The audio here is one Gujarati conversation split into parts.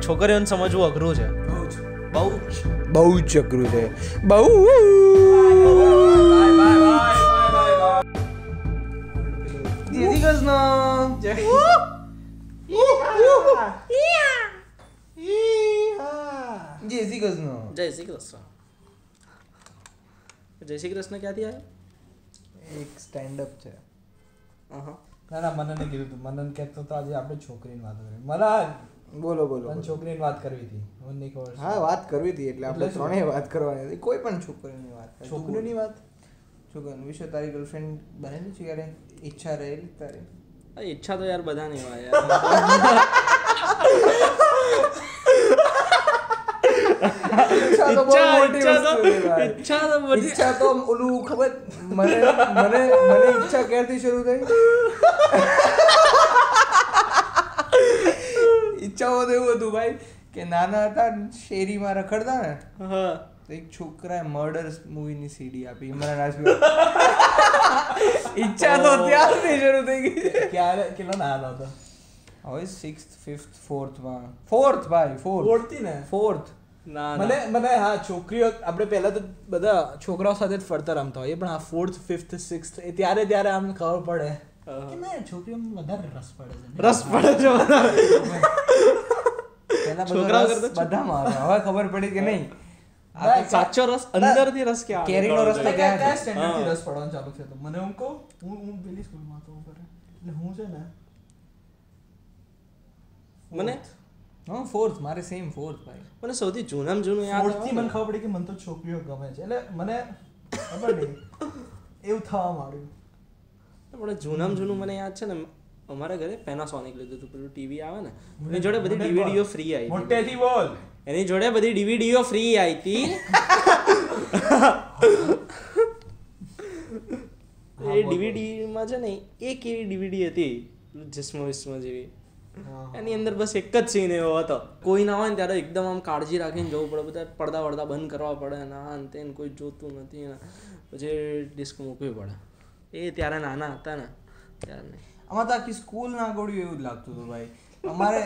છોકરીઓને સમજવું અઘરું છે. બહુ જ અઘરું છે. બહુ જય શ્રી કૃષ્ણ. જય શ્રી કૃષ્ણ. જય શ્રી કૃષ્ણ. જય શ્રી કૃષ્ણ ક્યાંથી આવ્યો? એક સ્ટેન્ડ અપ છે. ના મને કીધું તું. મને કહેતો તો આજે આપણે છોકરીની વાત કરીએ. મને બોલો મને છોકરીની વાત કરવી હતી. મને નહીં ખબર. હા, વાત કરવી હતી એટલે આપણે ત્રણેય વાત કરવાની હતી. કોઈ પણ છોકરીની વાત. છોકરીની વાત? છોકરી વિશે તારી ગર્લફ્રેન્ડ બનેલી છે ક્યારે? ઈચ્છા રહેલી તારી? ઈચ્છા તો યાર બધાની હોય યાર. ઈચ્છા તો ઓલું ખબર મને ઈચ્છા ક્યારથી શરૂ થઈ? ઈચ્છાઓ તો એવું હતું ભાઈ કે નાના હતા શેરીમાં રખડતા ને તો એક છોકરાએ મર્ડર્સ મૂવીની સીડી આપી ઇમરાન હાશમી. ઈચ્છા તો ત્યારથી શરૂ થઈ ગઈ. ક્યારે કેટલા નાના હતા? હવે 6th 5th 4th માં 4th ભાઈ 4th થી ને 4th. મને હા છોકરીઓ આપણે પહેલા તો બધા છોકરાઓ સાથે જ ફરતા રમતા હોઈએ પણ આ 4th 5th 6th એ ત્યારે આમ ખબર પડે કે ના છોકરીઓમાં વધારે રસ પડે છે. પહેલા છોકરાઓ બધામાં હવે ખબર પડી કે નહીં સાચો રસ અંદરથી રસ ક્યાં કેરીનો રસ તો કયા સ્ટેન્ડર્ડથી રસ પડવાનો ચાલુ થયો તો મને હું કહું હું પેલી સ્કૂલમાં હતો એટલે હું છે ને મને હા 4th મારે સેમ 4th ભાઈ. મને સૌથી જૂનામાં જૂનું યાદ 4th થી મને ખબર પડી કે મને તો છોકરીઓ ગમે છે એટલે મને ખબર નહીં એવું થવા માંડ્યું. પણ જૂનામાં જૂનું મને યાદ છે ને અમારા ઘરે પેનાસોનિક લીધું હતું પેલું ટીવી આવે ને એની જોડે બધી ડીવીડીઓ ફ્રી આવી મોટેથી બોલ. એની જોડે બધી ડીવીડીઓ ફ્રી આવી હતી. એ ડીવીડીમાં છે ને એક એવી ડીવીડી હતી જિસ્મો વિસ્મો જેવી એની અંદર બસ એક જ સીન એવો હતો કોઈ ના હોય ને ત્યારે એકદમ આમ કાળજી રાખીને જવું પડે બધા પડદા વડદા બંધ કરવા પડે ના ને તેને કોઈ જોતું નથી ને પછી ડિસ્ક મૂકવી પડે એ ત્યારે નાના હતા ને ત્યારે નહીં. આમાં તો આખી સ્કૂલ ના ગોળ્યું એવું જ લાગતું હતું ભાઈ અમારે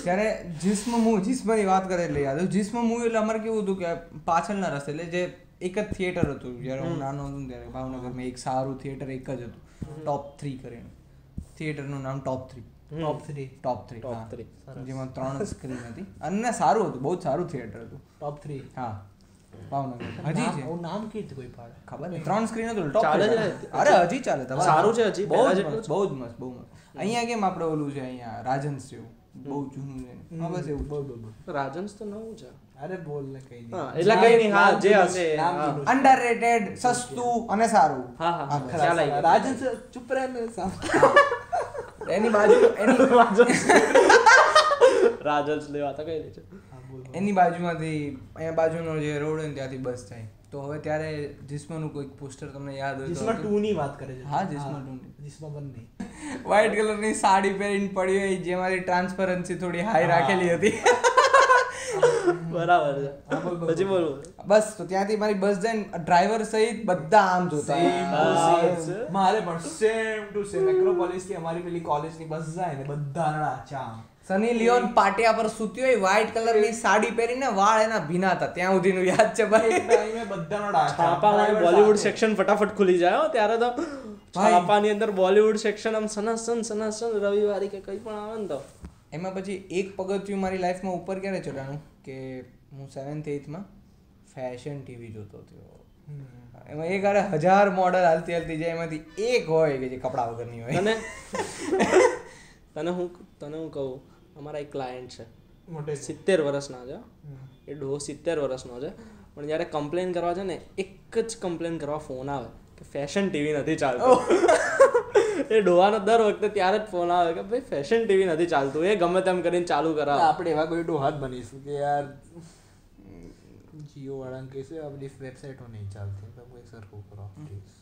ત્યારે જીસ્મની વાત કરે એટલે યાદ જીસ્મ મૂવી એટલે અમારે કેવું હતું કે પાછળના રસ્તે એટલે જે એક જ થિયેટર હતું જ્યારે હું નાનો હતો ત્યારે ભાવનગરમાં એક સારું થિયેટર એક જ હતું ટોપ 3 કરીને થિયેટરનું નામ ટોપ 3 જેમાં 3 સ્ક્રીન હતી અને સારું હતું બહુ જ સારું થિયેટર હતું ટોપ 3 હા ભાવનગર હજી છે નામ કીધું કોઈ પાડે ખબર નહીં 3 સ્ક્રીન હતું ટોપ ચાલે છે અરે હજી ચાલે તમારે સારું છે હજી બહુ જ મસ્ત અહીંયા કેમ આપણે ઓલું છે અહીંયા રાજન્સ જેવું બહુ જૂનું છે બસ એવું બોલ રાજન્સ તો નવું છે અરે બોલ ને કઈ નહીં એટલે કઈ નહીં હા જે હશે અંડરરેટેડ સસ્તું અને સારું હા ખ્યાલ આવી રાજન ચૂપ રહે ને એની બાજુ રાજન્સ લેવા તો કઈ છે એની બાજુમાંથી અહીંયા બાજુનો જે રોડ હોય ને ત્યાંથી બસ જાય તો હવે ત્યારે જીસ્માનું કોઈક પોસ્ટર તમને યાદ હોય જીસ્મા 2 ની વાત કરે છે. હા જીસ્મા 2 જીસ્મા 1 નહીં. વ્હાઈટ કલરની સાડી પહેરીને પડી હોય જેમાંથી ટ્રાન્સપરન્સી થોડી હાઈ રાખેલી હતી. બરાબર છે પછી બોલું બસ તો ત્યાંથી મારી બસ જાય ડ્રાઈવર સહિત બધા આમ જોતા મારે પણ સેમ ટુ સેમ એક્રોપોલિસ થી અમારી પેલી કોલેજની બસ જાય ને બધા નાચા સની લિયોન પાટિયા પર સૂતી હોય વ્હાઈટ કલરની સાડી પહેરીને વાળ એના ભીના હતા ત્યાં સુધીનું યાદ છે ભાઈ ટાઈમે બધાનો ડાચા છાપામાં બોલિવૂડ સેક્શન ફટાફટ ખુલી જાય હો ત્યારે તો છાપાની અંદર બોલિવૂડ સેક્શન આમ સનાસન રવિવારી કે કંઈ પણ આવે ને તો એમાં પછી એક પગથિયું મારી લાઈફમાં ઉપર ક્યારે ચડાણું કે હું 7th 8th માં ફેશન ટીવી જોતો હતો એમાં એક આરે 1000 મોડલ હાલતી જાય એમાંથી એક હોય કે જે કપડા વગરની હોય તને હું કહું અમારા એક ક્લાયન્ટ છે મોટે 70 વર્ષના છે એ ડોહો 70 વર્ષનો છે પણ જ્યારે કમ્પ્લેન કરવા છે ને એક જ કમ્પ્લેન કરવા ફોન આવે કે ફેશન ટીવી નથી ચાલતું. એ ડોહાનો દર વખતે ત્યારે જ ફોન આવે કે ભાઈ ફેશન ટીવી નથી ચાલતું એ ગમે તેમ કરીને ચાલુ કરાવે. આપણે એવા કોઈ ડોહા જ બનીશું કે યાર જીઓ વાળાને કહીશું આ બધી વેબસાઇટો નહીં ચાલતી તો કોઈ સરખું કરો પ્લીઝ.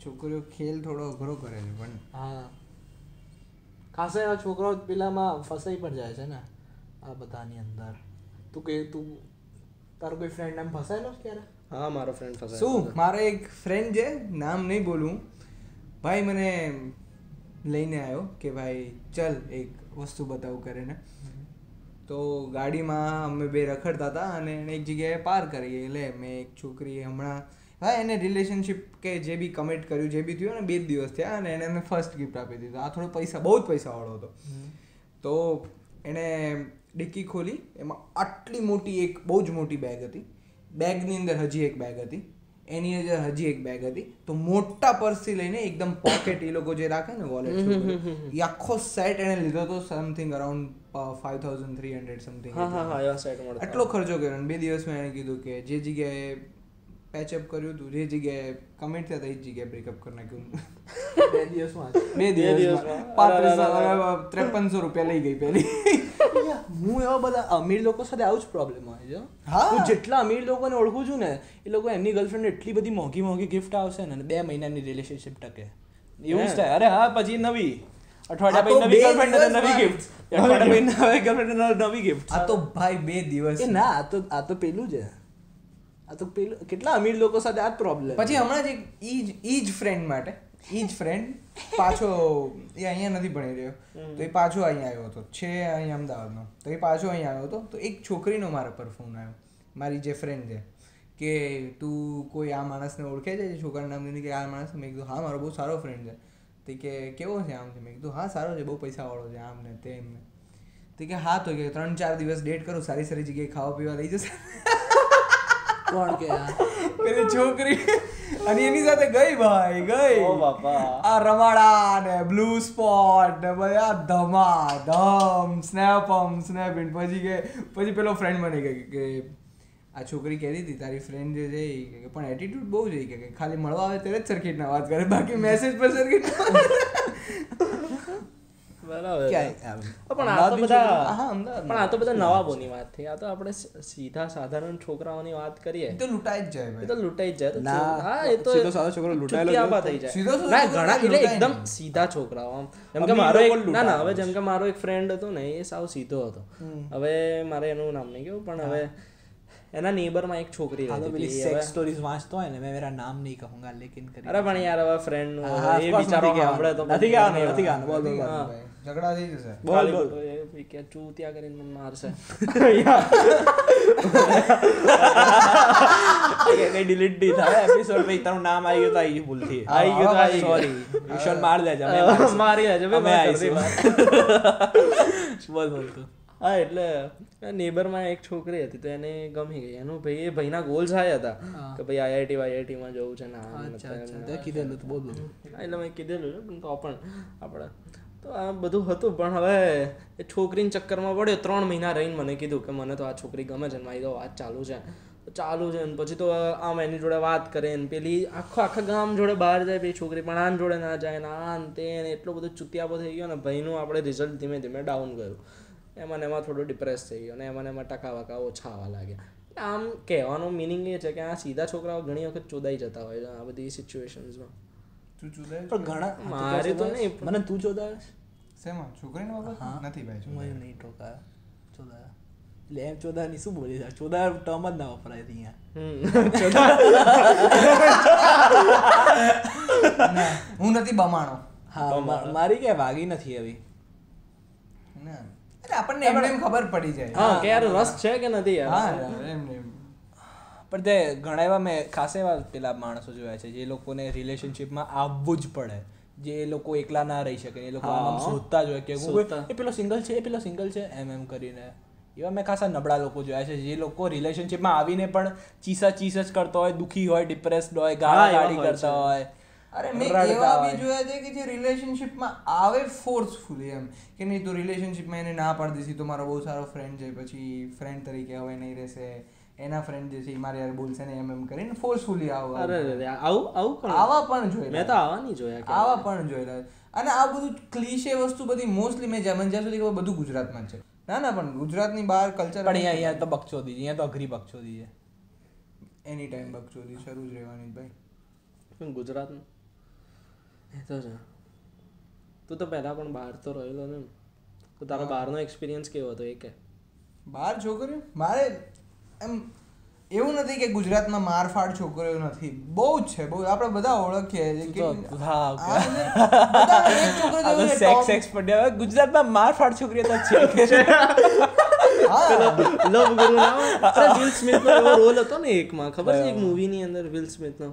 છોકરીઓ ખેલ થોડો અઘરો કરે છે પણ હા ખાસ એવા છોકરાઓ પેલામાં ફસાઈ પણ જાય છે ને આ બધાની અંદર. તું તારો કોઈ ફ્રેન્ડ એમ ફસાયેલો છે ક્યારે? હા મારો ફ્રેન્ડ ફસાયેલો. શું મારો એક ફ્રેન્ડ છે નામ નહીં બોલું ભાઈ મને લઈને આવ્યો કે ભાઈ ચલ એક વસ્તુ બતાવું કરીને તો ગાડીમાં અમે બે રખડતા હતા અને એને એક જગ્યાએ પાર કરી એટલે મેં એક છોકરી હમણાં હા એને રિલેશનશિપ કે જે બી કમિટ કર્યું જે બી થયું ને 2 દિવસ થયા અને એને ફર્સ્ટ ગિફ્ટ આપી દીધું. આ થોડો બહુ જ પૈસાવાળો હતો. તો એણે ડિક્કી ખોલી, એમાં આટલી મોટી એક બહુ જ મોટી બેગ હતી. બેગની અંદર હજી એક બેગ હતી, એની અંદર હજી એક બેગ હતી. તો મોટા પર્સથી લઈને એકદમ પોકેટ એ લોકો જે રાખે ને વોલેટ એ આખો સેટ એને લીધો હતો. Something around 5300 something. આટલો ખર્ચો કર્યો. 2 દિવસમાં એણે કીધું કે જે જગ્યાએ પેચઅપ કર્યું હતું, જે જગ્યાએ કમિટ થયા હતા એ જ જગ્યાએ બ્રેકઅપ કરી નાખ્યું. 2 દિવસમાં 5300 રૂપિયા લઈ ગઈ પહેલી. હું એવા બધા અમીર લોકો સાથે આવું જ પ્રોબ્લેમ હોય છે. હા, હું જેટલા અમીર લોકોને ઓળખું છું ને એ લોકો એમની ગર્લફ્રેન્ડ એટલી બધી મોંઘી ગિફ્ટ આવશે ને 2 મહિનાની રિલેશનશિપ ટકે એવું જ થાય. અરે હા, પછી નવી અઠવાડિયા પછી નવી ગર્લફ્રેન્ડ અને નવી ગિફ્ટ, અઠવાડિયા પછી નવી ગર્લફ્રેન્ડ અને નવી ગિફ્ટ. આ તો ભાઈ 2 દિવસ એ ના, આ તો પેલું છે. આ તો પેલું કેટલા અમીર લોકો સાથે આ જ પ્રોબ્લેમ. પછી હમણાં જ એક ઈ જ ફ્રેન્ડ માટે ફ્રેન્ડ પાછો એ અહીંયા નથી ભણી રહ્યો, તો એ પાછો અહીંયા આવ્યો હતો, છે અહીંયા અમદાવાદનો. તો એ પાછો અહીંયા આવ્યો હતો. તો એક છોકરીનો મારા પર ફોન આવ્યો, મારી જે ફ્રેન્ડ છે, કે તું કોઈ આ માણસને ઓળખે છે? છોકરાનું નામ લીધું કે આ માણસ. મેં કીધું હા, મારો બહુ સારો ફ્રેન્ડ છે. તો કે કેવો છે આમ છે? મેં કીધું હા સારો છે, બહુ પૈસાવાળો છે, આમ ને તેમ ને. તો કે હા, તો કે 3-4 દિવસ ડેટ કરું, સારી સારી જગ્યાએ ખાવા પીવા લઈ જશે. કોણ કે પેલી છોકરી અને એની સાથે ગઈ ભાઈ, ગઈ. ઓ બાપા, આ રમાડા ને બ્લુ સ્પોટ ને બધા ધમાધમ સ્નેપિંગ. પછી પેલો ફ્રેન્ડ મને કહે કે આ છોકરી કહેતી હતી તારી ફ્રેન્ડ જે છે એ પણ એટીટ્યુડ બહુ જ કે ખાલી મળવા આવે ત્યારે જ સર્કિટના વાત કરે, બાકી મેસેજ પર સર્કિટ. બરાબર. પણ આ તો બધા નવાબોની વાત થઈ. આ તો આપણે સીધા સાધારણ છોકરાઓની વાત કરીએ તો લૂંટાઈ જ જાય. એ તો લૂંટાઈ જ જાય. હા, એ તો સીધો સાધો છોકરો લૂંટાયેલો થઈ જાય. ના, ઘણા એટલે એકદમ સીધા છોકરાઓ. આમ જેમ કે મારો એક હવે જેમ કે મારો એક ફ્રેન્ડ હતો ને, એ સાવ સીધો હતો. હવે મારે એનું નામ નહીં કેવું, પણ હવે એના નેબરમાં એક છોકરી રહેતી હતી. સેક્સ સ્ટોરીઝ વાંચતો હોય ને, મેં મેરા નામ નહીં કહુંગા લેકિન કરી. અરે પણ યાર હવે ફ્રેન્ડ એ બિચારો સાંભળે તો નથી કહેવાનું. બોલ ઝઘડા થઈ જશે. બોલ કે તું ત્યાં કરીને મને મારશે. કઈ ડિલીટ નહીં થાય એપિસોડ પછી તારું નામ આવી ગયું તો આવી ગયું ભૂલથી. આવી ગયું તો સોરી વિશાલ માર દેજે. મારી લેજે બોલ બોલ તું. હા, એટલે નેબરમાં એક છોકરી હતી, તો એને ગમી ગઈ. એનું ભાઈ એ ભાઈના ગોલ્સ આયા હતા કે ભાઈ આઈઆઈટી માં જવું છે ને. કીધેલું તો બોલ. એટલે મેં કીધેલું પણ તો પણ આપણે તો આ બધું હતું. પણ હવે એ છોકરીના ચક્કરમાં પડ્યો. 3 મહિના રહીને મને કીધું કે મને તો આ છોકરી ગમે છે ને મારી તો વાત ચાલુ છે ને. પછી તો આમ એની જોડે વાત કરે ને પેલી આખા ગામ જોડે બહાર જાય, પેલી છોકરી પણ આન જોડે ના જાય ને આન તે એટલો બધો ચુતિયાપો થઈ ગયો ને. ભાઈનું આપણે રિઝલ્ટ ધીમે ધીમે ડાઉન ગયું. એમાં થોડો ડિપ્રેસ થઈ ગયો ને એમાં ટકા વકા ઓછા આવવા લાગ્યા. આમ કહેવાનો મિનિંગ એ છે કે આ સીધા છોકરાઓ ઘણી વખત ચોદાઈ જતા હોય છે આ બધી સિચ્યુએશન્સમાં. તું ચોદાય પણ ઘણા મારે તો નહીં. મને તું ચોદાય શેમાં? છોકરીનો બાબત નથી ભાઈ. હું નહીં ટોકાયો ચોદાયા. એટલે એમ ચોદાની શું બોલી જાય? ચોદા ટર્મ જ ના વપરાય અહીંયા. હું નથી બમાણો. હા, મારી કે વાગી નથી એવી. આપણને એમને ખબર પડી જાય હા કે યાર રસ છે કે નથી યાર. હા એમને. પણ તે ઘણા એવા મેં ખાસ એવા પેલા માણસો જોયા છે જે લોકોને રિલેશનશિપમાં આવવું જ પડે, જે લોકો એકલા ના રહી શકે, એ લોકો આમ શોધતા જ હોય કે એ પેલો સિંગલ છે એમ કરીને. એવા મેં ખાસા નબળા લોકો જોયા છે જે લોકો રિલેશનશિપમાં આવીને પણ ચીસ જ કરતો હોય, દુઃખી હોય, ડિપ્રેસ્ડ હોય, ગાળી કરતા હોય. અરે મેં એવા બી જોયા છે કે જે રિલેશનશિપમાં આવે ફોર્સફુલી એમ કે નહીં તો રિલેશનશિપમાં એને ના પાડી દીધી તો મારો બહુ સારો ફ્રેન્ડ છે, પછી ફ્રેન્ડ તરીકે હવે નહીં રહેશે, એના ફ્રેન્ડ જે છે એ મારે યાર બોલશે ને એમ કરીને ફોર્સફુલી આવું આવા પણ જોયેલા. મેં તો આવા નહીં જોયા. આવા પણ જોયેલા. અને આ બધું ક્લીશે વસ્તુ બધી મોસ્ટલી મેં જ્યાં સુધી ખબર બધું ગુજરાતમાં છે. ના પણ ગુજરાતની બહાર કલ્ચર પણ અહીંયા તો બકચોદી, અહીંયા તો અઘરી બકચોદી છે. એની ટાઈમ બકચોદી શરૂ જ રહેવાની ભાઈ ગુજરાતમાં. એ તો છે. તું તો પહેલા પણ બહાર તો રહેલો ને, તો તારો બહારનો એક્સપિરિયન્સ કેવો હતો એ કે? બહાર છોકરીઓ મારે એમ એવું નથી કે ગુજરાતમાં મારફાડ છોકરીઓ નથી, બહુ જ છે, બહુ. આપણે બધા ઓળખીએ ગુજરાતમાં મારફાડ છોકરીઓ તો છે. લવ ગુરુ નામ વિલ સ્મિથ નો એવો રોલ હતો ને એકમાં, ખબર છે એક મૂવી ની અંદર વિલ સ્મિથ નો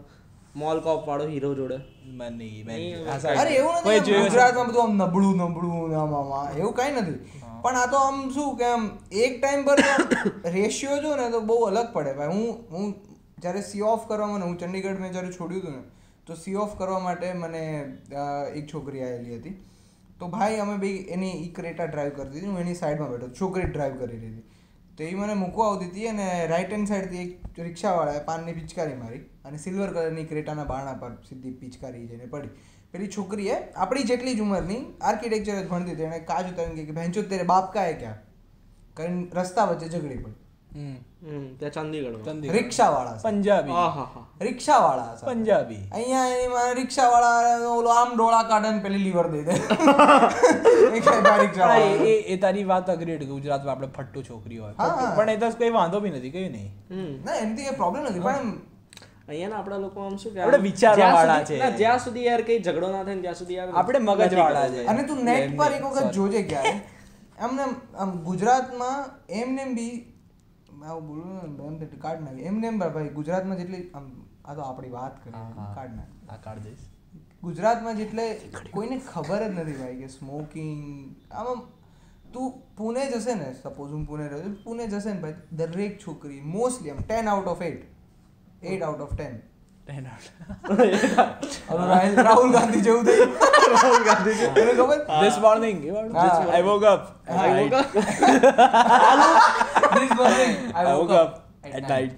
મોલ કોપ વાળો હીરો જોડે. અરે એવું નથી, ગુજરાતમાં બધું આમ નબળું આમાં એવું કઈ નથી, પણ આ તો આમ શું કે આમ એક ટાઈમ પર રેશિયો જો ને તો બહુ અલગ પડે ભાઈ. હું જ્યારે સી ઓફ કરવામાં, હું ચંડીગઢ મેં જ્યારે છોડ્યું હતું ને તો સી ઓફ કરવા માટે મને એક છોકરી આવેલી હતી, તો ભાઈ અમે બે એની ઇક્રેટા ડ્રાઈવ કરતી હતી, હું એની સાઈડમાં બેઠો, છોકરી ડ્રાઈવ કરી રહી હતી, તો એ મને મૂકવા આવતી હતી અને રાઈટ હેન્ડ સાઈડથી એક રિક્ષાવાળાએ પાનની પિચકારી મારી અને સિલ્વર કલરની ક્રેટાના બારણા પર સીધી પિચકારી જઈને પડી. પેલી છોકરીએ આપણી જેટલી જ ઉંમરની આર્કિટેક્ચર જ ભણતી હતી, એણે કાજ ઉતારીને કે ભેંચો તેરે બાપ કા હે ક્યાં કરીને રસ્તા વચ્ચે ઝઘડી પડી. ત્યાં ચંદીગઢ રિક્ષાવાળા પંજાબી રિક્ષાવાળા પંજાબી અહીંયા એની રિક્ષાવાળા ઓલો આમ ડોળા કાઢે ને પેલી લીવર દઈ દે. એ તારી વાત અગ્રીડ, ગુજરાતમાં આપણે ફટ્ટુ છોકરી હોય પણ એ તો કઈ વાંધો બી નથી, કઈ નહીં ના એમથી કઈ પ્રોબ્લેમ નથી, પણ અહીંયા આપણા લોકો આમ શું કે આપણે વિચારવા વાળા છે, જ્યાં સુધી યાર કઈ ઝઘડો ના થાય ત્યાં સુધી યાર આપણે મગજ વાળા છે. અને તું નેટ પર એક વખત જોજે ક્યારે એમને આમ ગુજરાતમાં એમને બી આવું બોલું ને કાઢ નાખે એમને એમ ભાઈ, ગુજરાતમાં જેટલી આમ આ તો આપણી વાત કરીએ કાઢ નાખ આ કાઢ દઈશ. ગુજરાતમાં જેટલે કોઈને ખબર જ નથી ભાઈ કે સ્મોકિંગ આમાં. તું પુણે જશે ને, સપોઝ હું પુણે રહ્યો છું, પુણે જશે ને ભાઈ, દરેક છોકરી મોસ્ટલી આમ 10 out of 8 out of 10 Rahul Gandhi જેવું થયું. રાહુલ ગાંધી જેવું ખબર This morning I woke up this morning I woke up at night.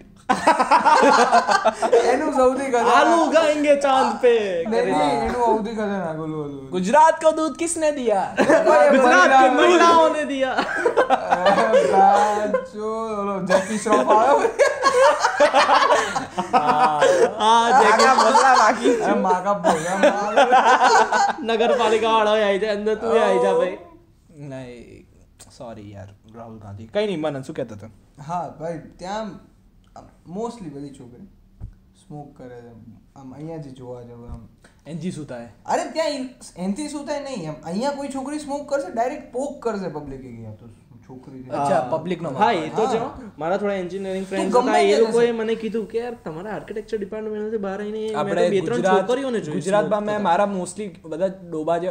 એનું સૌથી આલू ઉગાएंगे चांद पे. એનું સૌથી ખતરનાક ઓલું गुजरात को दूध किसने दिया? गुजरात की महिलाओं ने दिया. ઓલો જેકી શ્રોફ આવ્યો નગરપાલિકા વાળો આવી જાય અંદર, તું આવી જા ભાઈ. નહીં સોરી યાર રાહુલ ગાંધી કઈ નહીં. મને શું કહેતો હતો? હા ભાઈ ત્યાં મોસ્ટલી બધી છોકરી સ્મોક કરે છે. આમ અહીંયા જે જોવા જવું આમ એનજી શું થાય? અરે ત્યાં એનથી શું થાય નહીં, એમ અહીંયા કોઈ છોકરી સ્મોક કરશે ડાયરેક્ટ પોક કરશે પબ્લિક ગયા તો છોકરી. અચ્છા પબ્લિક નો. હા એ તો જો મારા થોડા એન્જિનિયરિંગ ફ્રેન્ડ્સ હતા, એ લોકોએ મને કીધું કે યાર તમારા આર્કિટેક્ચર ડિપાર્ટમેન્ટથી બહાર આવીને આપણે બે ત્રણ છોકરીઓને જોઈ. ગુજરાતમાં મેં મારા મોસ્ટલી બધા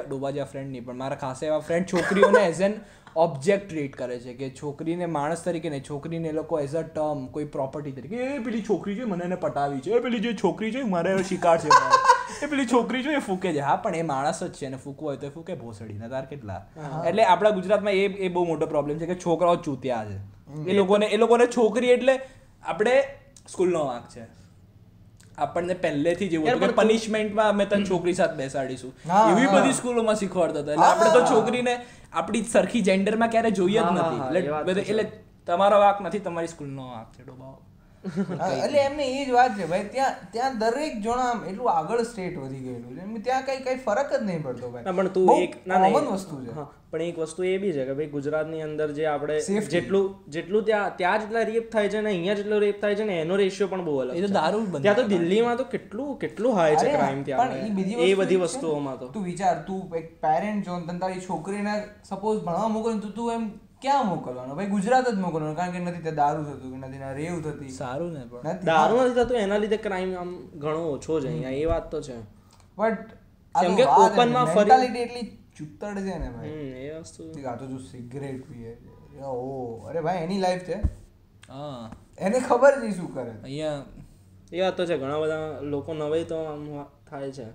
ડોબાજા ફ્રેન્ડ નહીં પણ મારા ખાસ એવા ફ્રેન્ડ છોકરીઓને એઝ એન ઓબ્જેક્ટ ટ્રીટ કરે છે કે છોકરીને માણસ તરીકે નહીં, છોકરીને એ લોકો એઝ અ ટર્મ કોઈ પ્રોપર્ટી તરીકે, એ પેલી છોકરી છે મને એને પટાવી છે, એ પેલી જે છોકરી છે મારે શિકાર છે, એ પેલી છોકરી છે એ ફૂકે છે. હા પણ એ માણસ જ છે, એને ફૂકવું હોય તો એ ફૂકે ભોસડીને તાર કેટલા. એટલે આપણા ગુજરાતમાં એ બહુ મોટો પ્રોબ્લેમ છે કે છોકરાઓ ચૂત્યા છે. એ લોકોને છોકરી એટલે આપણે સ્કૂલનો વાંક છે. આપણને પહેલેથી જ એવું હતું કે પનિશમેન્ટમાં અમે તને છોકરી સાથે બેસાડીશું, એવી બધી સ્કૂલોમાં શીખવાડતા હતા. એટલે આપણે તો છોકરીને આપણી સરખી જેન્ડરમાં ક્યારે જોઈએ જ નથી. એટલે તમારો વાંક નથી, તમારી સ્કૂલનો વાંક છે ડોબાઓ. એટલે એમને એ જ વાત છે ભાઈ, ત્યાં દરેક જણા આમ એટલું આગળ સ્ટેટ વધી ગયેલું છે, ત્યાં કઈ ફરક જ નહીં પડતો ભાઈ. પણ તું એક કોમન વસ્તુ છે. પણ એક વસ્તુ એ બી છે કે ભાઈ ગુજરાતની અંદર જે આપણે જેટલું ત્યાં જેટલા રેપ થાય છે ને અહીંયા જેટલો રેપ થાય છે ને એનો રેશિયો પણ બહુ અલગ છે. ત્યાં તો દિલ્હીમાં તો કેટલું હાઈ છે ક્રાઇમ ત્યાં. એ બધી વસ્તુઓમાં તો તું વિચાર, તું એક પેરેન્ટ જો તને તારી છોકરીને સપોઝ ભણવા મોકલે તો તું એમ ક્યાં મોકલવાનો ભાઈ? ગુજરાત જ મોકલવાનું, કારણ કે નથી ત્યાં દારૂ થતું કે નથી ત્યાં રેવ થતી. સારું ને પણ દારૂ નથી થતું એના લીધે ક્રાઇમ આમ ઘણો ઓછો છે અહીંયા, એ વાત તો છે. બટ કેમ કે ઓપનમાં મેન્ટાલિટી એટલી ચુત્તડ છે ને ભાઈ. એ વસ્તુ આ તો જો સિગરેટ પીએ છે, ઓ અરે ભાઈ એની લાઈફ છે, હા એને ખબર નહીં શું કરે અહીંયા. એ વાત તો છે, ઘણા બધા લોકો નવાઈ તો આમ થાય છે.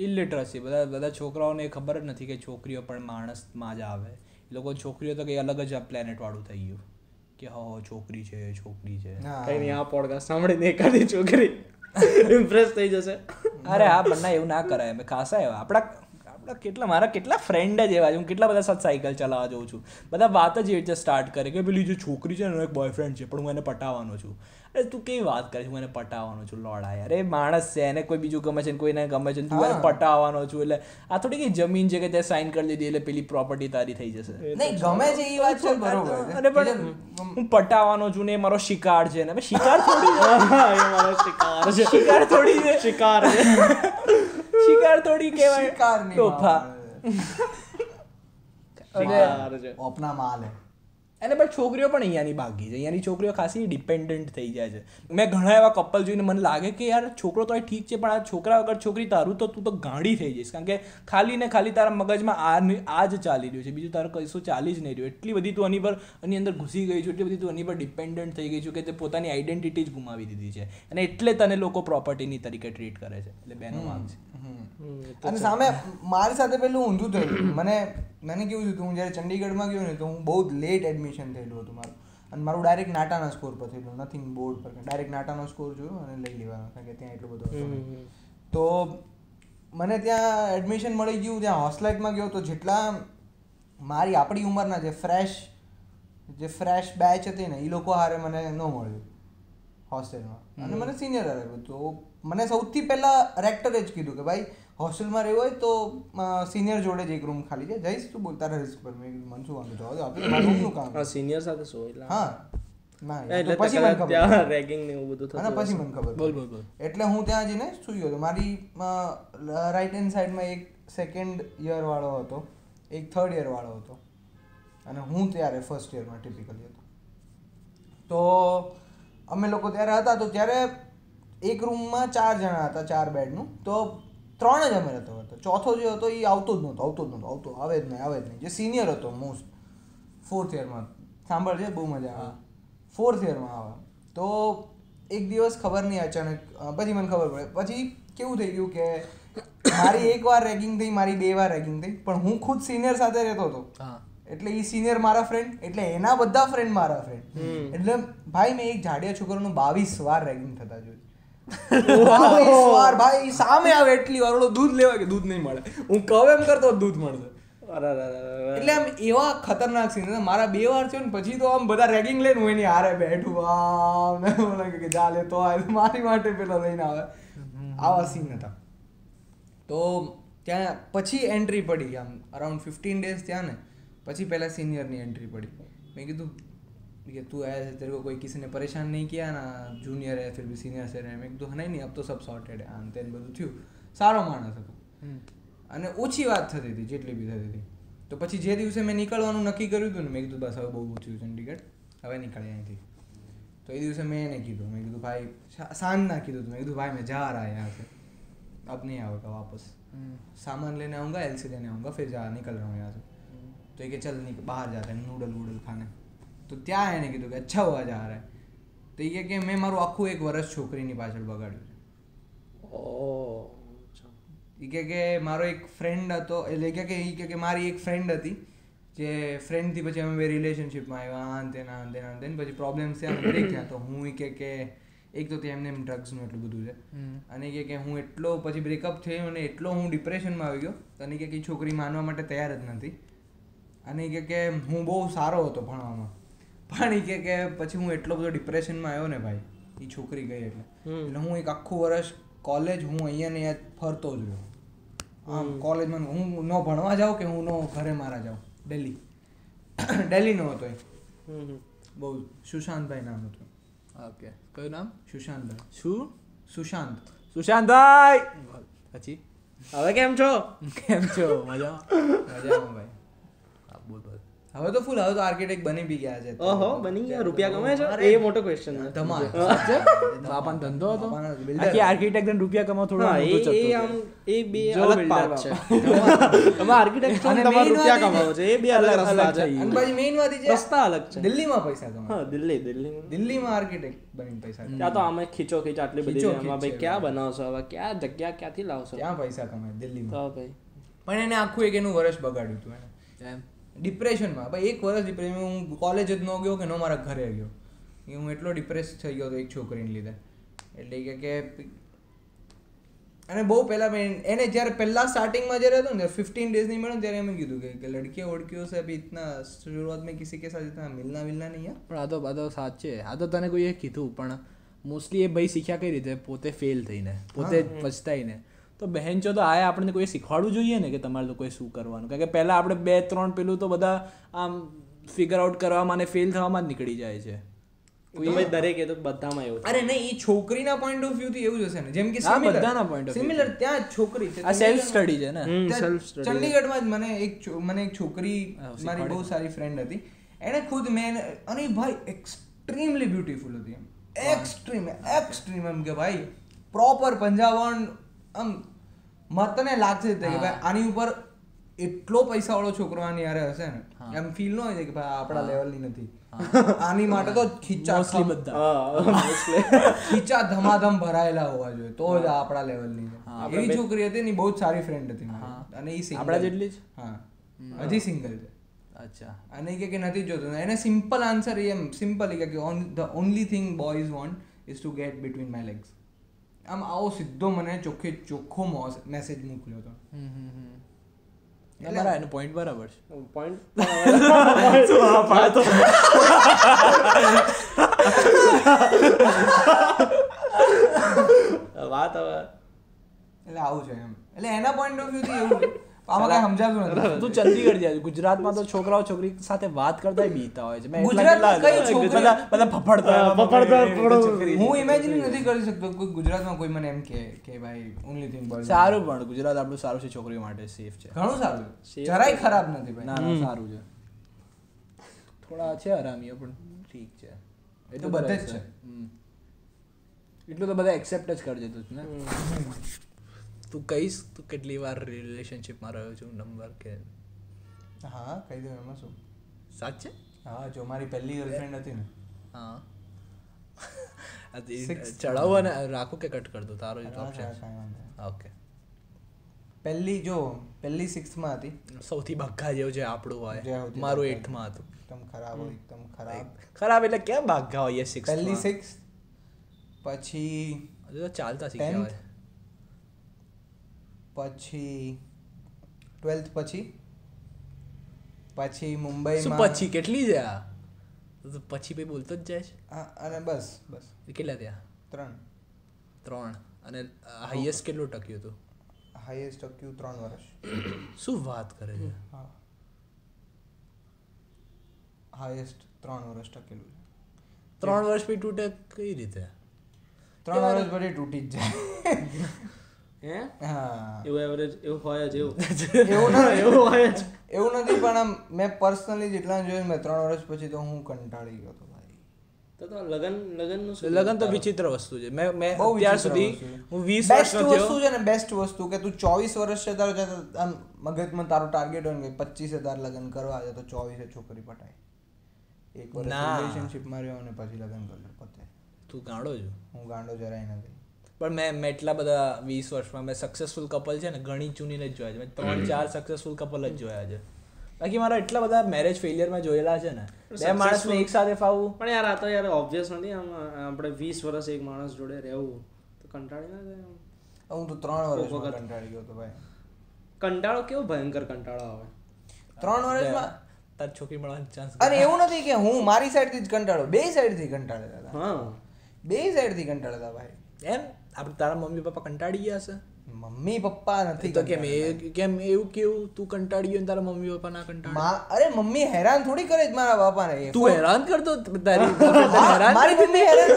ઇલિટરસી બધા છોકરાઓને ખબર જ નથી કે છોકરીઓ પણ માણસમાં જ આવે. એ લોકો છોકરીઓ તો કંઈ અલગ જ પ્લેનેટ વાળું થઈ ગયું કે હા છોકરી છે. કઈ નહીં, આ પોડકાસ્ટ સાંભળીને એકાદી છોકરી ઇમ્પ્રેસ થઈ જશે. અરે હા પણ ના એવું ના કરાય. અમે ખાસા એવા આપણા મારા કેટલા ફ્રેન્ડ જ એવા છે, હું કેટલા બધા સાથે સાયકલ ચલાવવા જાઉં છું, બધા વાત જ એવી રીતે સ્ટાર્ટ કરે કે પેલી જે છોકરી છે એનો એક બોયફ્રેન્ડ છે પણ હું એને પટાવવાનો છું. અરે તું કેવી વાત કરે છે, હું એને પટાવવાનો છું? લોડા યાર, એ માણસ છે, એને કોઈ બીજું ગમે છે ને કોઈને ગમે છે, તું એને પટાવવાનો છું. એટલે આ થોડી કઈ જમીન છે કે તે સાઇન કરી દીધી એટલે પેલી પ્રોપર્ટી તારી થઈ જશે. નહીં ગમે છે એ વાત છે, બરોબર. અરે પણ હું પટાવવાનો છું ને એ મારો શિકાર છે ને. શિકાર થોડી શિકાર થોડી છે, શિકાર થોડી કહેવાય. ઓપના માલ હે અને પણ છોકરીઓ પણ અહીંયાની ભાગી છે, અહીંયાની છોકરીઓ ખાસી ડિપેન્ડન્ટ થઈ જાય છે. મેં ઘણા એવા કપલ જોઈને મને લાગે કે યાર છોકરો તો ઠીક છે, પણ આ છોકરા વગર છોકરી તારું તો તું તો ગાંડી થઈ જઈશ, કારણ કે ખાલી ને ખાલી તારા મગજમાં આ જ ચાલી રહ્યું છે, બીજું તારું કશું ચાલી જ નહીં રહ્યું. એટલી બધી તું આની અંદર ઘૂસી ગઈ છું, એટલી બધી તું આની પર ડિપેન્ડન્ટ થઈ ગઈ છું કે તે પોતાની આઈડેન્ટિટી જ ગુમાવી દીધી છે, અને એટલે તને લોકો પ્રોપર્ટીની તરીકે ટ્રીટ કરે છે. એટલે બેનો માંગ છે. અને સામે મારી સાથે પેલું ઊંધું થયું. મને કેવું થયું, હું જ્યારે ચંડીગઢમાં ગયો ને તો હું બહુ જ લેટ એડમિશન થયેલું હતું મારું, અને મારું ડાયરેક્ટ નાટાના સ્કોર પર થયેલું, નથિંગ બોર્ડ પર, ડાયરેક્ટ નાટાનો સ્કોર જોયો અને લઈ લેવાનો, કારણ કે ત્યાં એટલું બધું હતું. તો મને ત્યાં એડમિશન મળી ગયું, ત્યાં હોસ્ટેલમાં ગયો તો જેટલા આપણી ઉંમરના જે ફ્રેશ બેચ હતી ને એ લોકો હારે મને ન મળ્યું હોસ્ટેલમાં, અને મને સિનિયર આવ્યું. તો મને સૌથી પહેલાં રેક્ટરે જ કીધું કે ભાઈ હોસ્ટેલમાં રહેવું હોય તો સિનિયર જોડે જ એક રૂમ ખાલી છે, જઈશ તું બોલ તારા રિસ્ક પર. મેં કીધું મને શું વાંધો જવા દો, આપણે મારું રૂમનું કામ. સિનિયર સાથે શું એટલે હા ના એટલે પછી મને ખબર ત્યાં રેગિંગ ને એવું બધું થતું. અને પછી મને ખબર બોલ. એટલે હું ત્યાં જઈને સુઈ ગયો હતો. મારી રાઈટ હેન્ડ સાઈડમાં એક સેકન્ડ યર વાળો હતો, એક થર્ડ યર વાળો હતો, અને હું ત્યારે ફર્સ્ટ યરમાં ટિપિકલી હતો. તો અમે લોકો ત્યારે હતા, તો ત્યારે એક રૂમમાં 4 જણા હતા, 4 બેડનું, તો 3 જ અમે રહેતો હતો. ચોથો જે હતો એ આવતો જ નહોતો, આવે જ નહીં. જે સિનિયર હતો મોસ્ટ 4th યરમાં, સાંભળજે બહુ મજા આવે, 4th યરમાં આવે. તો એક દિવસ ખબર નહીં અચાનક પછી મને ખબર પડે. પછી કેવું થઈ ગયું કે મારી 1 વાર રેગિંગ થઈ, મારી 2 વાર રેગિંગ થઈ, પણ હું ખુદ સિનિયર સાથે રહેતો હતો, એટલે એ સિનિયર મારા ફ્રેન્ડ, એટલે એના બધા ફ્રેન્ડ મારા ફ્રેન્ડ. એટલે ભાઈ મેં એક જાડિયા છોકરાનું 22 વાર રેગિંગ થતા જોયું. 22 વાર ભાઈ, સામે આવે એટલી વાર, ઓલો દૂધ લેવા કે દૂધ નહીં મળે, હું કહું એમ કરતો દૂધ મળશે. એટલે આમ એવા ખતરનાક સીન. મારા 2 વાર થયો ને પછી તો આમ બધા રેગિંગ લઈને હું એની હારે બેઠું, આમ કે જા લે તો મારી માટે પેલો લઈને આવે, આવા સીન હતા. તો ત્યાં પછી એન્ટ્રી પડી, આમ અરાઉન્ડ 15 days ત્યાં ને પછી પહેલા સિનિયરની એન્ટ્રી પડી. મેં કીધું कि तू ऐसे तेरे को कोई किसी ने परेशान नहीं किया ना, जूनियर है फिर भी सीनियर से रहे. મેં કીધું નહીં अब तो सब सॉर्टेड है, આમ તેમ બધું થયું. સારો માણસ હતો અને ઓછી વાત થતી હતી જેટલી બી થતી હતી. તો પછી જે દિવસે મેં નીકળવાનું નક્કી કર્યું હતું ને, મેં કીધું બસ હવે બહુ થયું ચંડીગઢ, હવે નીકળે અહીંથી. તો એ દિવસે મેં એને કીધું, મેં કીધું ભાઈ સાંજના કીધું, મેં કીધું ભાઈ मैं जा रहा है यहाँ से, अब नहीं आऊँगा वापस, सामान लेने आऊँगा, एलसी लेने आऊँगा, फिर निकल रहा हूँ यहाँ से. तो ये चल बाहर जाते हैं नूडल वूडल खाने. તો ત્યાં એને કીધું કે અચ્છા હુઆ જા રહા હે. તો એ કે મેં મારું આખું 1 વર્ષ છોકરીની પાછળ બગાડ્યું છે. એ કે મારો એક ફ્રેન્ડ હતો, એટલે કે મારી એક ફ્રેન્ડ હતી, જે ફ્રેન્ડથી પછી અમે બે રિલેશનશિપમાં આવ્યા, આન તેન પછી પ્રોબ્લેમ્સ થયા, બ્રેક થયા. તો હું કે એક તો ત્યાં એમને ડ્રગ્સનું એટલું બધું છે, અને કે હું એટલો પછી બ્રેકઅપ થયો અને એટલો હું ડિપ્રેશનમાં આવી ગયો, અને કે છોકરી માનવા માટે તૈયાર જ નથી. અને કે હું બહુ સારો હતો ભણવામાં, પણ કે પછી હું એટલો બધો ડિપ્રેશનમાં આવ્યો ને ભાઈ, એ છોકરી ગઈ એટલે હું એક આખું વર્ષ કોલેજ હું અહીંયા ને અહીંયા ફરતો જ રહ્યો. આમ કોલેજમાં હું ન ભણવા જાઉં કે હું ન ઘરે મારા જાઉં. દિલ્હીનો હતો એ, બહુ સુશાંતભાઈ નામ હતું. ઓકે, કયું નામ? સુશાંતભાઈ. સુશાંતભાઈ. પછી હવે કેમ છો? મજામાં ભાઈ. બોલ. હવે તો ફૂલ, હવે તો આર્કિટેક્ટ બની બી ગયા છે. ઓહો, બની ગયા, રૂપિયા કમાય છે, એ મોટો ક્વેશ્ચન છે. ધમાલ. બાપાનો ધંધો હતો, બાકી આર્કિટેક્ટ ને રૂપિયા કમાવા થોડું એ આમ એ બે અલગ પાર્ટ છે. તમે આર્કિટેક્ટ અને તમારે રૂપિયા કમાવો છે, એ બે અલગ રસ્તા છે. અને પછી મેઇન વાત છે, રસ્તા અલગ છે. દિલ્હીમાં પૈસા કમાવા. હા, દિલ્હીમાં આર્કિટેક્ટ બનીને પૈસા. ત્યાં તો આમે ખીચો ખીચ આટલી બધી એમાં ભાઈ ક્યાં બનાવશો, હવે ક્યાં જગ્યા ક્યાંથી લાવશો? ક્યાં પૈસા કમાય દિલ્હીમાં? તો ભાઈ પણ એને આખું એક એનું વર્ષ બગાડ્યું હતું એને ડિપ્રેશનમાં. ભાઈ 1 વર્ષ ડિપ્રેશન. હું કોલેજ જ ન ગયો કે ન મારા ઘરે ગયો, હું એટલો ડિપ્રેસ થઈ ગયો હતો એક છોકરીને લીધે. એટલે કે અને બહુ પહેલાં મેં એને જ્યારે પહેલાં સ્ટાર્ટિંગમાં જ્યારે હતો ને 15 days નહીં મળે ત્યારે એમ કીધું કે લડકીઓ વડકીઓ સે અભી ઇતના शुरुआत में किसी के साथ इतना मिलना नहीं है. પણ આ તો સાચે, આ તો તને કોઈએ કીધું, પણ મોસ્ટલી એ ભાઈ શીખ્યા કઈ રીતે? પોતે ફેલ થઈને, પોતે પછતાઈને. તો બહેન છો તો આ આપણને કોઈ શીખવાડવું જોઈએ ને કે તમારે લોકોએ શું કરવાનું, કારણ કે પહેલાં આપણે 2-3 પેલું તો બધા આમ ફિગર આઉટ કરવામાં અને ફેલ થવામાં જ નીકળી જાય છે. દરેક એ તો બધામાં એવું. અરે નહીં, એ છોકરીના પોઈન્ટ ઓફ વ્યૂ થી એવું જ હશે ને, જેમ કે બધાના પોઈન્ટ ઓફ સિમિલર ત્યાં છોકરી છે, આ સેલ્ફ સ્ટડી છે ને. ચંડીગઢમાં જ મને એક છોકરી, મારી બહુ સારી ફ્રેન્ડ હતી, એને ખુદ મેં અને ભાઈ એક્સ્ટ્રીમલી બ્યુટીફુલ હતી એક્સ્ટ્રીમ એમ કે ભાઈ પ્રોપર પંજાબણ આમ મતને લાગશે કે ભાઈ આની ઉપર એટલો પૈસા વાળો છોકરો આની યારે હશે ને એમ ફીલ ન હોય કે ભાઈ આપણા લેવલની નથી આની માટે તો ખીચા ધમાધમ ભરાયેલા હોવા જોઈએ તો જ આપણા લેવલની છે એવી છોકરી હતી ને બહુ જ સારી ફ્રેન્ડ હતી અને એ આપણા જેટલી જ હા હજી સિંગલ છે અચ્છા અને કે નથી જોતો એને સિમ્પલ આન્સર એમ સિમ્પલ કે the only thing boys want is two gate between my legs આમ આવો સીધો મને ચોખ્ખો મેસેજ મોકલ્યો હતો બરાબર એનો પોઈન્ટ બરાબર છે પોઈન્ટ વાત હવે એટલે આવું છે એમ એટલે એના પોઈન્ટ ઓફ વ્યૂ થી એવું છે આમાં કઈ સમજાતું નથી તું ચંદીગઢ જાય ગુજરાતમાં તો છોકરાઓ છોકરી સાથે વાત કરતા બીતા હોય છે ગુજરાતમાં કઈ છોકરી બધા ફફડતા હું ઇમેજિન નથી કરી શકતો કોઈ ગુજરાતમાં કોઈ મને એમ કે ભાઈ ઓનલી થિંગ બોય સારું પણ ગુજરાત આપણું સારું છે છોકરીઓ માટે સેફ છે ઘણું સારું છે જરાય ખરાબ નથી ભાઈ ના સારું છે થોડા છે હરામીઓ પણ ઠીક છે એ તો બધે જ છે એટલું તો બધા એક્સેપ્ટ જ કરજે તું ને તું કહીશ તું કેટલી વાર રિલેશનશિપમાં રહ્યો છું નંબર કે હા કહી દઉં એમાં શું સાચે હા જો મારી પહેલી ગર્લફ્રેન્ડ હતી ને હા ચડાવો અને રાખો કે કટ કર દો તારો જ ઓપ્શન ઓકે પહેલી 6th માં હતી સૌથી બગ્ગા જેવું છે આપણું હોય મારું 8th માં હતું એકદમ ખરાબ ખરાબ એટલે કેમ બગ્ગા હોય 6th પહેલી 6th પછી ચાલતા શીખ્યા હોય પછી 12th પછી મુંબઈમાં પછી કેટલી છે આ પછી ભાઈ બોલતો જ જાય છે અને બસ કેટલા થયા 3 અને હાઈએસ્ટ કેટલું ટક્યું હતું હાઈએસ્ટ ટક્યું 3 વર્ષ શું વાત કરે છે હા હાઈએસ્ટ 3 વર્ષ ટકેલું છે 3 વર્ષ પછી તૂટે કઈ રીતે 3 વર્ષ પછી તૂટી જ જાય એવું એવરેજ એવું હોય જ એવું નથી પણ આમ મેં પર્સનલી જેટલા જોયું મેં 3 વર્ષ પછી તો હું કંટાળી ગયો હતો ભાઈ તો લગન તો વિચિત્ર વસ્તુ છે મેં અત્યાર સુધી હું 20 વર્ષનો થયો વસ્તુ છે ને બેસ્ટ વસ્તુ કે તું 24 વર્ષ છે તારો આમ મગજમાં તારો ટાર્ગેટ હોય કે 25,000 લગન કરવા છે તો 24 છોકરી પટાય એક વર્ષ રિલેશનશિપમાં રહ્યો અને પછી લગન કરી પતે તું ગાંડો છો હું ગાંડો જરાય નથી પણ મેં એટલા બધા 20 વર્ષમાં મેં સક્સેસફુલ કપલ છે ને ઘણી ચૂનીને જ જોયા છે મેં 3-4 સક્સેસફુલ કપલ જ જોયા છે બાકી મારા એટલા બધા મેરેજ ફેલિયરમાં જોયેલા છે ને બે માણસને એક સાથે ફાવવું પણ યાર આ તો યાર ઓબ્વિયસ નથી આમ આપણે 20 વર્ષ એક માણસ જોડે રહેવું તો કંટાળી ના જાય હું તો 3 વર્ષમાં કંટાળી ગયો તો ભાઈ કંટાળો કેવો ભયંકર કંટાળો આવે 3 વર્ષમાં તાર છોકરી મળવાનો ચાન્સ અરે એવું નથી કે હું મારી સાઈડથી જ કંટાળો બે સાઈડથી કંટાળેલા હતા હા બે સાઈડથી કંટાળેલા ભાઈ એમ આપણે તારા મમ્મી પપ્પા કંટાળી ગયા હશે મમ્મી પપ્પા નથી તો કેમ એવું કેવું તું કંટાળી ગયો ને તારા મમ્મી પપ્પા ના કંટાળે અરે મમ્મી હેરાન થોડી કરે જ મારા બાપાને તું હેરાન કરતો તારી મારી મમ્મી હેરાન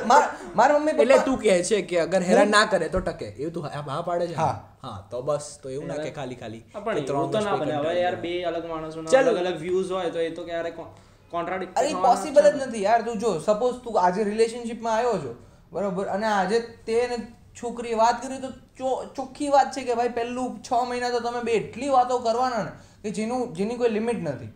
મારા મમ્મી એટલે તું કહે છે કે અગર હેરાન ના કરે તો ટકે એવું તું હા પાડે છે હા તો બસ તો એવું ના કે ખાલી પણ એવું તો ના બને હવે યાર બે અલગ માણસોના અલગ અલગ વ્યૂઝ હોય તો એ તો ક્યારે કોન્ટ્રાડિક્ટ અરે પોસિબલ જ નથી યાર તું જો સપોઝ તું આજે રિલેશનશિપમાં આવ્યો છો બરોબર અને આજે તે છોકરીએ વાત કરી તો ચોખ્ખી વાત છે કે ભાઈ પહેલું 6 મહિના તો તમે બે એટલી વાતો કરવાના ને કે જેની કોઈ લિમિટ નથી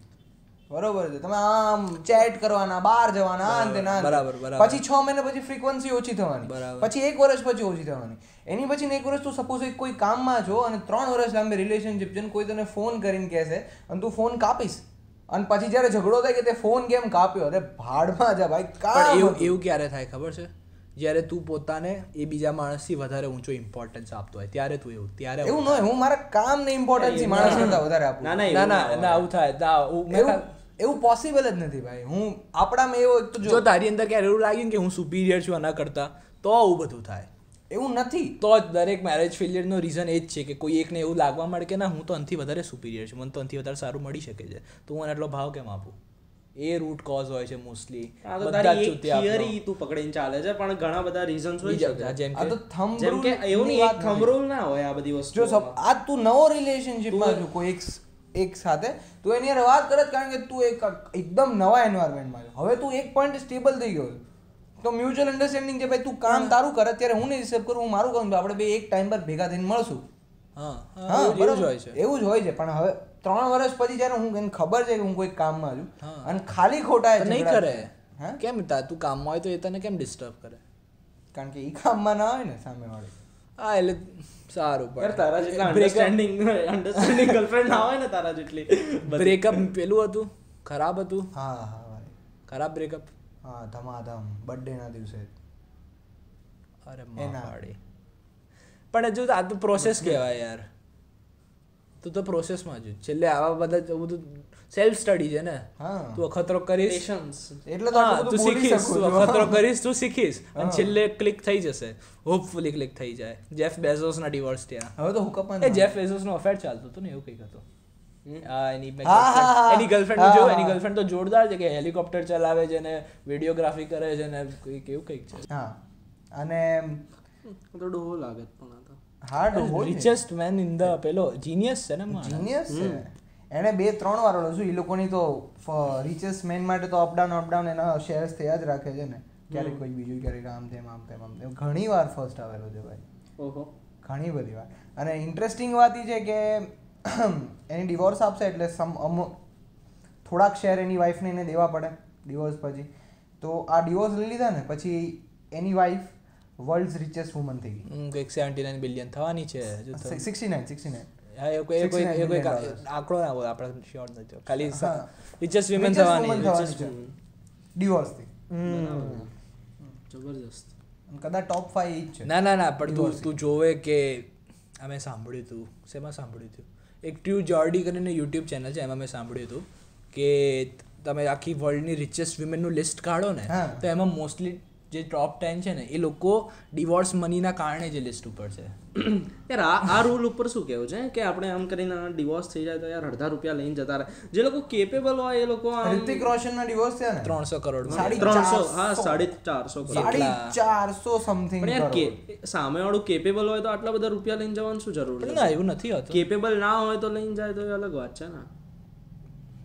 બરોબર છે તમે આમ ચેટ કરવાના બહાર જવાના આ ને ના બરાબર પછી 6 મહિના પછી ફ્રીક્વન્સી ઓછી થવાની પછી 1 વર્ષ પછી ઓછી થવાની એની પછી 1 વર્ષ તું સપોઝ કોઈ કામમાં છો અને 3 વર્ષ લાંબી રિલેશનશિપ છે ને કોઈ તને ફોન કરીને કહેશે અને તું ફોન કાપીશ અને પછી જ્યારે ઝઘડો થાય કે તે ફોન કેમ કાપ્યો અરે ભાડમાં જા ભાઈ કામ એવું ક્યારે થાય ખબર છે જ્યારે તું પોતાને એ બીજા માણસથી વધારે ઊંચો ઇમ્પોર્ટન્સ આપતો હોય ત્યારે તું ત્યારે એવું ન હોય હું મારા કામને ઇમ્પોર્ટન્સ માણસ કરતા વધારે આપું ના આવું થાય એવું પોસિબલ જ નથી ભાઈ હું આપણામાં એવો જો તારી અંદર ક્યારે એવું લાગ્યું કે હું સુપીરિયર છું આના કરતા તો આવું બધું થાય એવું નથી તો જ દરેક મેરેજ ફેલિયરનો રીઝન એ જ છે કે કોઈ એકને એવું લાગવા માંડે કે ના હું તો અંથી વધારે સુપીરિયર છું મને તો અંથી વધારે સારું મળી શકે છે તો હું આટલો ભાવ કેમ આપું એ રૂટ કોઝ હોય છે મોસ્ટલી બધા થિયરી તું પકડીને ચાલે છે પણ ઘણા બધા રીઝન્સ હોય છે જેમ કે એવું નહીં એક થંબ રૂલ ના હોય આ બધી વસ્તુ જો આ તું નવો રિલેશનશિપમાં છું કોઈ એક એક સાથે તું એની હારે વાત કરે કારણ કે તું એકદમ નવા એન્વાયરમેન્ટમાં છે. હવે તું એક પોઈન્ટ સ્ટેબલ થઈ ગયો તો મ્યુચ્યુઅલ અન્ડરસ્ટેન્ડિંગ છે ભાઈ તું કામ તારું કરે ત્યારે હું નહીં રિસેપ્ટ કરું, હું મારું કામ, આપણે બે એક ટાઈમ પર ભેગા થઈને મળશું. હા એવું જ હોય છે. પણ હવે 3 વર્ષ પછી જ્યારે હું એને ખબર છે કે હું કોઈ કામમાં છું અને ખાલી ખોટા નહીં કરે, કેમ તું કામમાં હોય તો એ તને કેમ ડિસ્ટર્બ કરે? કારણ કે એ કામમાં ના હોય ને સામેવાળી. હા એટલે સારું પણ તારા જેટલા અન્ડરસ્ટેન્ડિંગ ગર્લફ્રેન્ડ ના હોય ને તારા જેટલી. બ્રેકઅપ પેલું હતું, ખરાબ હતું. હા ભાઈ ખરાબ બ્રેકઅપ. હા ધમાધમ બર્થડે ના દિવસે. અરે માડી. પણ હજુ આ તો પ્રોસેસ કહેવાય યાર, તું તો પ્રોસેસમાં જ છેલ્લે આવા બધા બધું સેલ્ફ સ્ટડી છે ને. તું અખતરો કરીશ એટલે તો તું શીખીશ, તું અખતરો કરીશ તું શીખીશ અને છેલ્લે ક્લિક થઈ જશે, હોપફુલી ક્લિક થઈ જાય. જેફ બેઝોસ ના ડિવોર્સ થયા. હવે તો હુકઅપ એ જેફ બેઝોસ નો અફેર ચાલતો હતો ને એવું કંઈક હતું. એની ગર્લફ્રેન્ડ જો એની ગર્લફ્રેન્ડ તો જોરદાર છે કે હેલિકોપ્ટર ચલાવે છે ને વિડીયોગ્રાફી કરે છે ને કેવું કંઈક છે. હા અને તો ડોહો લાગે પણ આ તો હાર્ડ હોય. રિચેસ્ટ મેન ઇન ધ પેલો જીનિયસ છે ને, જીનિયસ છે. એને 2-3 વાર ઓલું શું એ લોકોની તો રિચેસ્ટ મેન માટે તો અપડાઉન એના શેર્સ થયા જ રાખે છે ને. ક્યારેક કોઈ બીજું ક્યારેક આમ તેમ ઘણી વાર ફર્સ્ટ આવેલો છે ભાઈ. ઓહો ઘણી બધી વાર. અને ઇન્ટરેસ્ટિંગ વાત એ છે કે એની ડિવોર્સ આપશે એટલે થોડાક શેર એની વાઈફને એને દેવા પડે ડિવોર્સ પછી. તો આ ડિવોર્સ લઈ લીધા ને પછી એની વાઈફ વર્લ્ડ્સ રિચેસ્ટ વુમન થઈ ગઈ. કંઈક 79 બિલિયન થવાની છે. 69. આંકડો ના બોલ, આપણે શ્યોર નથી. ખાલી રિચેસ્ટ વુમન થવાની ડિવોર્સ થી. જબરજસ્ત. કદાચ ટોપ 5 ઈ જ છે. ના પણ તું જોવે કે અમે સાંભળ્યું હતું, શેમાં સાંભળ્યું હતું, એક ટ્યુ જોર્ડી કરીને યુટ્યુબ ચેનલ છે, એમાં મેં સાંભળ્યું હતું કે તમે આખી વર્લ્ડની રિચેસ્ટ વિમેનનું લિસ્ટ કાઢો ને તો એમાં મોસ્ટલી જે ટોપ 10 છે ને એ લોકો ડિવોર્સ મનીના કારણે જે લિસ્ટ ઉપર છે. યાર આ રૂલ ઉપર શું કહેવું છે કે આપણે આમ કરીને ડિવોર્સ થઈ જાય તો યાર અડધા રૂપિયા લઈને જતા રહે. જે લોકો કેપેબલ હોય એ લોકો ઋતિક રોશન ના ડિવોર્સ થયા ને 300 કરોડ 300 હા 450 કરોડ 450 સમથિંગ. પણ યાર સામે વાળું કેપેબલ હોય તો આટલા બધા રૂપિયા લઈને જવાનું શું જરૂર છે? ના એવું નથી હોતું. કેપેબલ ના હોય તો લઈને જાય તો અલગ વાત છે ને.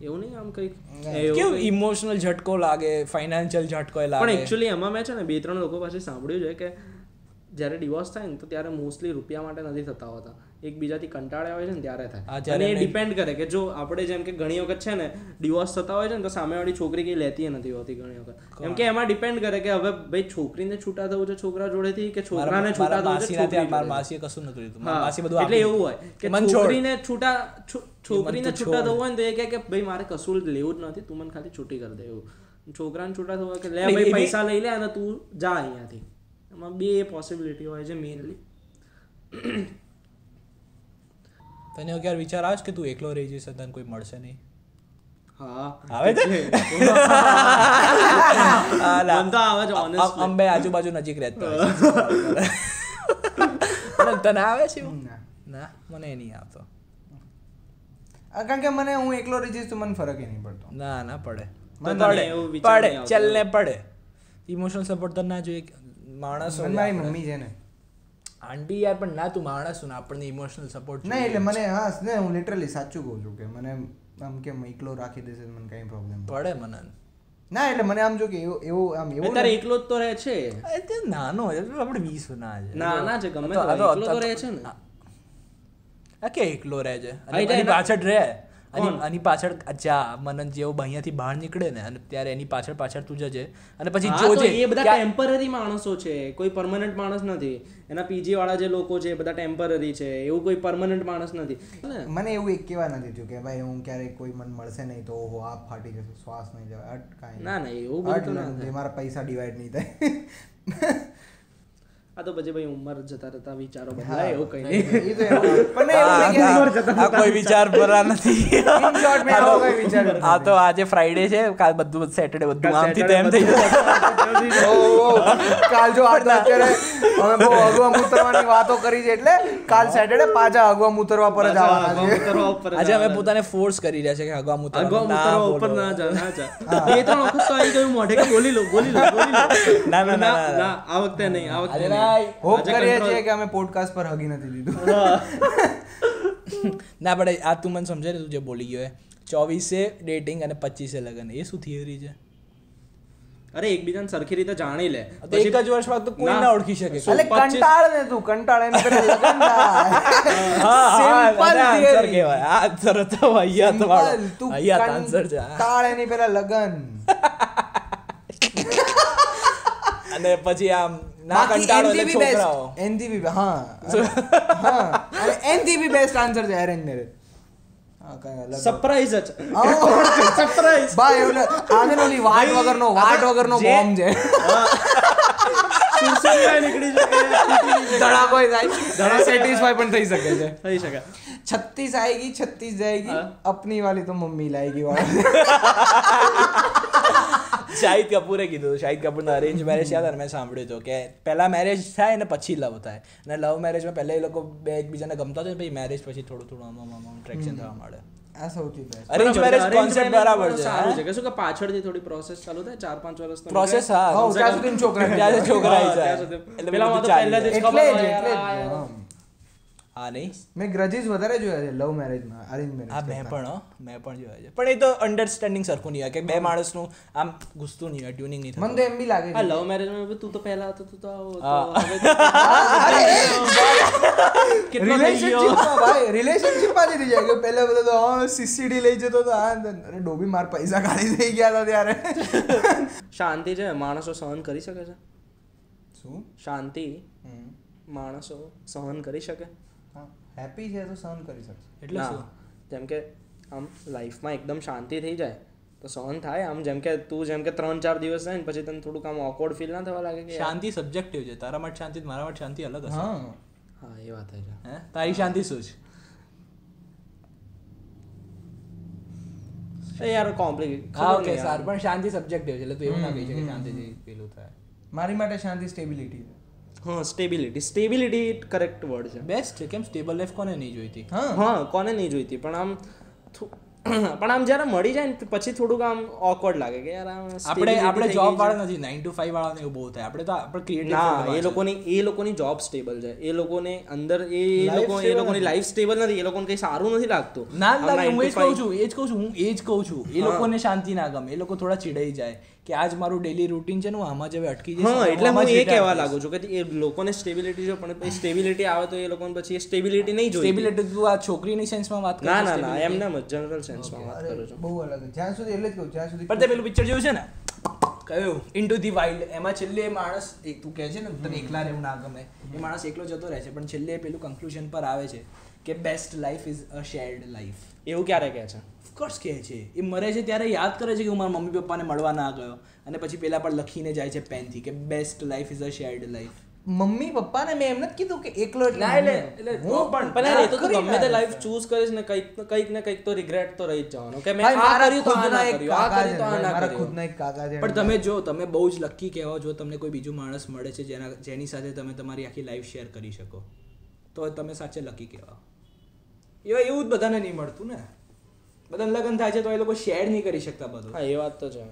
એવું નહીં આમ કંઈક કેવું ઇમોશનલ ઝટકો લાગે, ફાઇનાન્શિયલ ઝટકો લાગે. પણ એકચ્યુઅલી એમાં મેં છે ને 2-3 લોકો પાસે સાંભળ્યું છે કે જ્યારે ડિવોર્સ થાય ને તો ત્યારે મોસ્ટલી રૂપિયા માટે નથી થતા હોતા, એકબીજાથી કંટાળ્યા હોય છે ને ત્યારે થાય. અને એ ડિપેન્ડ કરે કે જો આપણે જેમ કે ઘણી વખત છે ને ડિવોર્સ થતા હોય છે ને તો સામેવાળી છોકરી કંઈ લેતી નથી હોતી ઘણી વખત. કેમ કે એમાં ડિપેન્ડ કરે કે હવે ભાઈ છોકરીને છૂટા થવું છે છોકરા જોડેથી કે છોકરાને છૂટા થવું છે છોકરી. મારી માસીએ કશું નતું લીધું. માસી બધું એટલે એવું હોય કે છોકરીને છૂટા થવું હોય ને તો એ કહે કે ભાઈ મારે કશું લેવું જ નથી, તું મને ખાલી છૂટી કરી દે. એવું છોકરાને છૂટા થવું કે લે ભાઈ પૈસા લઈ લે અને તું જા અહીંયાથી. એમાં 2 પોસિબિલિટી હોય છે મેઇનલી. તને ક્યારે વિચાર આવે કે તું એકલો રહી જઈશ તને કોઈ મળશે નહીં? હા આવે છે. અંબે આજુબાજુ નજીક રહેતો તને આવે છે? ના મને નહીં આવતો. કારણ કે મને હું એકલો રહી જઈશ તો મને ફરક નહીં પડતો. ના પડે ચલ ને પડે. ઇમોશનલ સપોર્ટ તો ના જોઈએ માણસ. મારી મમ્મી છે ને આંટી યાર, પણ ના તું માણસ છું ને આપણને ઇમોશનલ સપોર્ટ ના. એટલે મને હા ને હું લિટરલી સાચું કહું છું કે મને આમ કેમ એકલો રાખી દેશે મને કઈ પ્રોબ્લેમ પડે મને ના. એટલે મને આમ જો કે એવું આમ એવું તારે એકલો જ તો રહે છે. નાનો આપણે 20 ના છે ગમે તો એકલો તો રહે છે ને. આ કે એકલો રહે છે અને પાછળ રહે આની પાછળ અચ્છા મને જેવો અહીંયાથી બહાર નીકળે ને અને ત્યારે એની પાછળ તું જજે અને પછી જોજે. એ બધા ટેમ્પરરી માણસો છે, કોઈ પરમનન્ટ માણસ નથી. એના પીજી વાળા જે લોકો છે બધા ટેમ્પરરી છે, એવું કોઈ પરમનન્ટ માણસ નથી. મને એવું એક કહેવા નથી થયું કે ભાઈ હું ક્યારેક કોઈ મને મળશે નહીં તો ઓહો આપ ફાટી જશે, શ્વાસ નહીં જવાય, કાંઈ ના એવું બધું ના. મારા પૈસા ડિવાઈડ નહીં થાય. આ તો પછી ભાઈ ઉંમર જતા રહેતા વિચારો બદલાય એવું કઈ નહીં. કોઈ વિચાર ભરા નથી. આ તો આજે ફ્રાઈડે છે, કાલ બધું સેટરડે બધું આમથી તેમ થઈ જશે. કાલ જો અત્યારે અમે બહુ અગવા મૂતરવાની વાતો કરી છે એટલે કાલ સેટરડે પાછા અગવા મૂતરવા પર જ આવવાના છે. આજે અમે પોતાને ફોર્સ કરી રહ્યા છે કે અગવા મૂતરવા ઉપર ના જા. 2-3 વખત તો આવી ગયું મોઢે કે બોલી લો. ના આ વખતે નહીં. આ વખતે હોપ કરીએ છીએ કે અમે પોડકાસ્ટ પર હગી નથી દીધું. ના પડે આ તું મને સમજાય ને તું જે બોલી ગયો 24 ડેટિંગ અને 25 લગન એ શું થિયરી છે? અરે એકબીજાને સરખી રીતે જાણી લે તો એક જ વર્ષમાં તો કોઈ ના ઓળખી શકે. અલે કંટાળ ને તું કંટાળ એને પેલા લગન થાય. સિમ્પલ આન્સર કહેવાય. આ આન્સર તો વાહિયાત વાળો. તું વાહિયાત આન્સર છે. કંટાળ એની પેલા લગન. અને પછી આમ ના કંટાળો એટલે છોકરાઓ. એનથી બી હા અને એનથી બી બેસ્ટ આન્સર છે અરેન્જ મેરેજ. સરપ્રાઈઝ જ સરપ્રાઈઝ ભાઈ ઓલે આને ઓલી વાટ વગરનો બોમ્બ છે. નીકળી શકે ધડાકો થાય સેટિસ્ફાઈ પણ થઈ શકે છે. થઈ શકે 36 आएगी 36 जाएगी अपनी वाली तो मम्मी लाएगी वाला. શાહિદ કપૂરે કીધું. શાહિદ કપૂરનો અરેન્જ મેરેજ યાદ મેં સાંભળ્યું હતું કે પહેલા મેરેજ થાય ને પછી લવ થાય અને લવ મેરેજમાં પહેલા એ લોકો બે એકબીજાને ગમતા હોય પછી મેરેજ પછી થોડું આમ ટ્રેક્શન થવા માંડે. આ સૌથી બેસ્ટ અરેન્જ મેરેજ કોન્સેપ્ટ બરાબર છે. સારું છે કે શું કે પાછળથી થોડી પ્રોસેસ ચાલુ થાય 4-5 વર્ષ પ્રોસેસ. હા ત્યાં સુધી છોકરા જાય એટલે પેલા તો પહેલેથી જ ખબર એટલે હા નહીં મેં ગ્રજીસ વધારે જોયા છે લવ મેરેજમાં અરેન્જ મેરેજ. હા મેં પણ જોયા છે પણ એ તો અન્ડરસ્ટેન્ડિંગ સરખું નહીં હોય કે બે માણસનું આમ ગુસ્તું નહીં હોય ટ્યુનિંગ નહીં મને તો એમ બી લાગે આ લવ મેરેજમાં તું તો પહેલા હતો તું તો રિલેશનશિપમાં ભાઈ રિલેશનશિપમાં જ રહી જાય કે પહેલા બધા તો સીસીડી લઈ જતો તો આ અરે ડોબી માર પૈસા ખાલી થઈ ગયા હતા ત્યારે. શાંતિ છે માણસો સહન કરી શકે છે? શું શાંતિ માણસો સહન કરી શકે? હેપી છે તો સહન કરી શકશે. એટલે શું? જેમ કે આમ લાઈફમાં એકદમ શાંતિ થઈ જાય તો સહન થાય. આમ જેમ કે તું જેમ કે 3-4 દિવસ થાય ને પછી તને થોડુંક આમ ઓકવર્ડ ફીલ ના થવા લાગે કે શાંતિ સબ્જેક્ટિવ છે. તારા માટે શાંતિ મારા માટે શાંતિ અલગ હશે. હા એ વાત છે. હે તારી શાંતિ શું છે યાર? કોમ્પ્લિકેટ. હા ઓકે સર પણ શાંતિ સબ્જેક્ટિવ છે એટલે તું એવું ના કહી શકે શાંતિથી પેલું થાય. મારી માટે શાંતિ સ્ટેબિલિટી છે. હા સ્ટેબિલિટી કરેક્ટ વર્ડ છે. બેસ્ટ છે. કેમ સ્ટેબલ લાઈફ કોને નહીં જોઈતી? હા કોને નહીં જોઈતી પણ આમ જ્યારે મળી જાય ને પછી થોડુંક આમ ઓકવર્ડ લાગે કે યાર આપણે જોબ વાળા નથી 9 to 5 વાળાને એવું બહુ થાય. આપણે તો આપણે ક્રિએટિવ ના એ લોકોની જોબ સ્ટેબલ છે. એ લોકોને અંદર એ લોકોની લાઈફ સ્ટેબલ નથી. એ લોકોને કંઈ સારું નથી લાગતું. ના હું એ જ કહું છું એ લોકોને શાંતિ ના ગમે. એ લોકો થોડા ચીડાઈ જાય કે આજ મારું ડેલી રૂટીન છે ને હું આમાં જ હવે અટકી જઈશ. હા એટલે હું એ કહેવા લાગુ છું કે એ લોકોને સ્ટેબિલિટી જો પણ સ્ટેબિલિટી આવે તો એ લોકોને પછી સ્ટેબિલિટી નહીં જોઈએ. સ્ટેબિલિટી તું આ છોકરીની સેન્સમાં વાત કરે? ના એમને જનરલ સેન્સમાં વાત કરું છું. બહુ અલગ છે. જ્યાં સુધી એટલે જ કહું જ્યાં સુધી પણ તે પેલું પિક્ચર જોયું છે ને કયું ઇન્ટુ ધી વાઇલ્ડ એમાં છેલ્લે માણસ તું કહે છે ને તને એકલા રહેવું ના ગમે એ માણસ એકલો જતો રહે છે પણ છેલ્લે પેલું કન્ક્લુઝન પર આવે છે કે best life is a shared life. એવું ક્યારે કહે છે? ઓફકોર્સ કહે છે. એ મરે છે ત્યારે યાદ કરે છે કે હું મારા મમ્મી પપ્પાને મળવા ના ગયો અને પછી પેલા પર લખીને જાય છે પેનથી કે best life is a shared life. Mummy પપ્પાને મેં એમ નથી કીધું કે એકલો હું પણ એ તો ગમે તે લાઈફ ચૂઝ કરીશ ને કંઈક ને કંઈક તો રિગ્રેટ તો રહી જ જવાનું કે મેં આ કર્યું તો આ ના કર્યું, આ કર્યું તો આ ના કર્યું. ખુદના એક કાકા છે. પણ તમે બહુ જ લકી કહેવાઓ જો તમને કોઈ બીજું માણસ મળે છે જેની સાથે તમે તમારી આખી લાઈફ શેર કરી શકો તો તમે સાચે લકી કહેવાઓ. એવું જ બધાને નહીં મળતું ને. બધાને લગ્ન થાય છે તો એ લોકો શેર નહીં કરી શકતા બધું. હા એ વાત તો છે.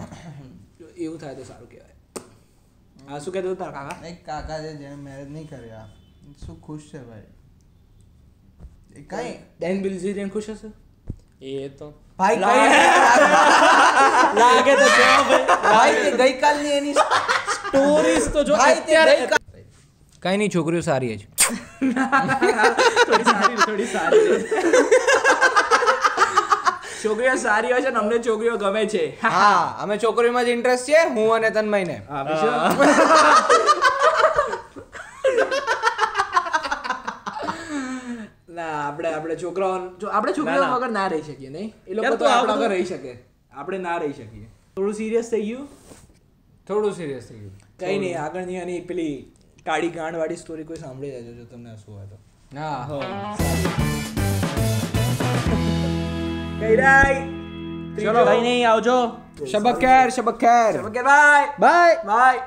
એવું થાય તો સારું કહેવાય. હા શું કહેતો તારા કાકા? એક કાકા છે જેને મેરેજ નહીં કર્યા શું ખુશ છે ભાઈ. કઈ ડેન બિલ્ઝેરિયન ખુશ હશે એ તો ભાઈ લાગે તો છે ભાઈ ગઈકાલની એની સ્ટોરીઝ તો જો અત્યારે કઈ નહીં છોકરીઓ સારી જ થોડી સારી છોકરીઓ સારી હોય છે ને અમને છોકરીઓ ગમે છે. હા અમે છોકરીઓમાં જ ઇન્ટરેસ્ટ છે હું અને તન્મયને. ના આપણે છોકરાઓ વગર ના રહી શકીએ નહીં. એ લોકો તો આપણા વગર રહી શકે આપણે ના રહી શકીએ. થોડું સિરિયસ થઈ ગયું. કઈ નહીં આગળની આની પેલી કાળી ગાંડ વાળી સ્ટોરી કોઈ સાંભળી લેજો જો તમને હસવું હોય તો. હા ચલો કઈ નહીં આવજો. શબક ખેર બાય બાય બાય.